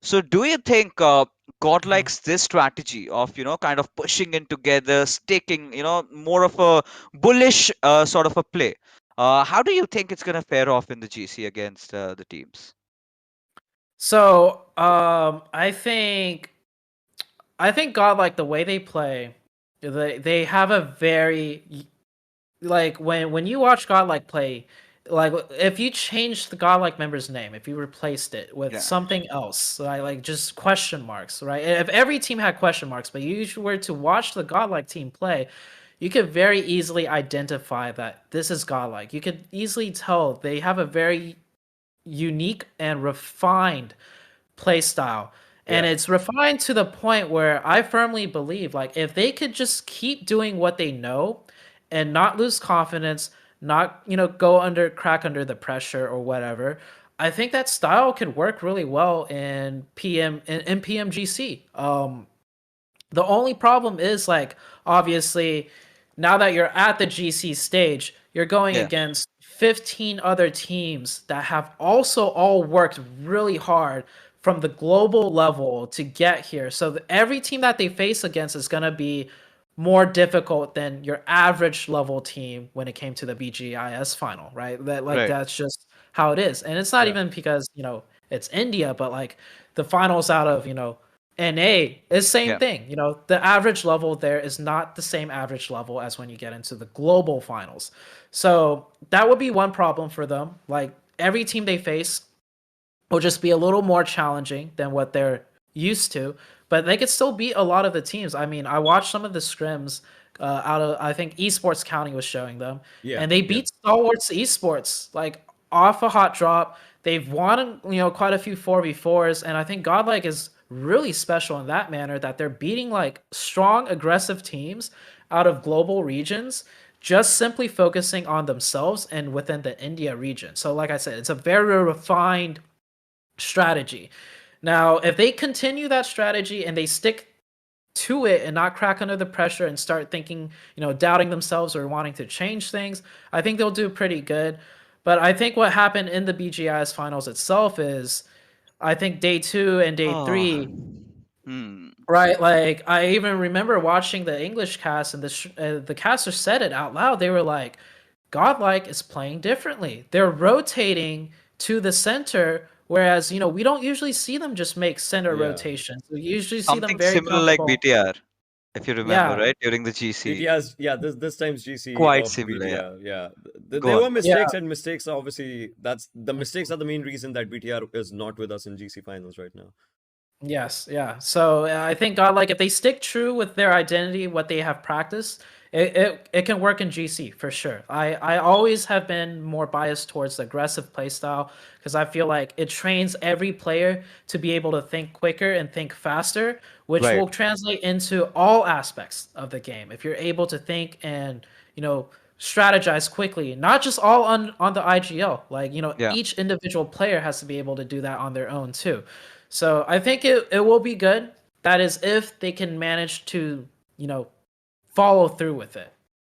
So do you think God likes this strategy of, kind of pushing in together, sticking, more of a bullish sort of a play? How do you think it's going to fare off in the GC against the teams? So, I think Godlike, the way they play, they have a very, like, when you watch Godlike play, like if you change the Godlike member's name, if you replaced it with Yeah. something else, like just question marks, right? If every team had question marks, but you were to watch the Godlike team play, you could very easily identify that this is Godlike. You could easily tell they have a very unique and refined play style. And Yeah. it's refined to the point where I firmly believe, like, if they could just keep doing what they know and not lose confidence, not, crack under the pressure or whatever, I think that style could work really well in PMGC. The only problem is, like, obviously, now that you're at the GC stage, you're going Yeah. against 15 other teams that have also all worked really hard from the global level to get here. So every team that they face against is going to be more difficult than your average level team when it came to the BGIS final, right? Right. That's just how it is. And it's not Yeah. even because, it's India, but like the finals out of, NA is same Yeah. thing. The average level there is not the same average level as when you get into the global finals. So that would be one problem for them. Like every team they face will just be a little more challenging than what they're used to, but they could still beat a lot of the teams. I mean, I watched some of the scrims out of, I think Esports County was showing them, Yeah. and they Yeah. beat Stalwarts Esports like off a hot drop. They've won, quite a few 4v4s, and I think Godlike is really special in that manner that they're beating like strong, aggressive teams out of global regions just simply focusing on themselves and within the India region. So, like I said, it's a very refined strategy. Now, if they continue that strategy and they stick to it and not crack under the pressure and start thinking, doubting themselves or wanting to change things, I think they'll do pretty good. But I think what happened in the BGIS finals itself is, I think day 2 and day Oh. 3, Hmm. right? Like I even remember watching the English cast, and the caster said it out loud. They were like, Godlike is playing differently. They're rotating to the center, whereas we don't usually see them just make center Yeah. rotations. We usually see them Something very similar like comfortable. BTR, if you remember, Yeah, right? During the GC. BTS, yeah, this time's GC Quite of similar, yeah. BTR, yeah. Go There were on. yeah, mistakes, and mistakes obviously that's the mistakes are the main reason that BTR is not with us in GC finals right now. yes, yeah. So I think Godlike, if they stick true with their identity, what they have practiced, it can work in GC for sure. I always have been more biased towards the aggressive playstyle because I feel like it trains every player to be able to think quicker and think faster, which Right. will translate into all aspects of the game. If you're able to think and strategize quickly, not just all on the IGL. Like Yeah. each individual player has to be able to do that on their own too. So I think it will be good. That is if they can manage to, follow through with it.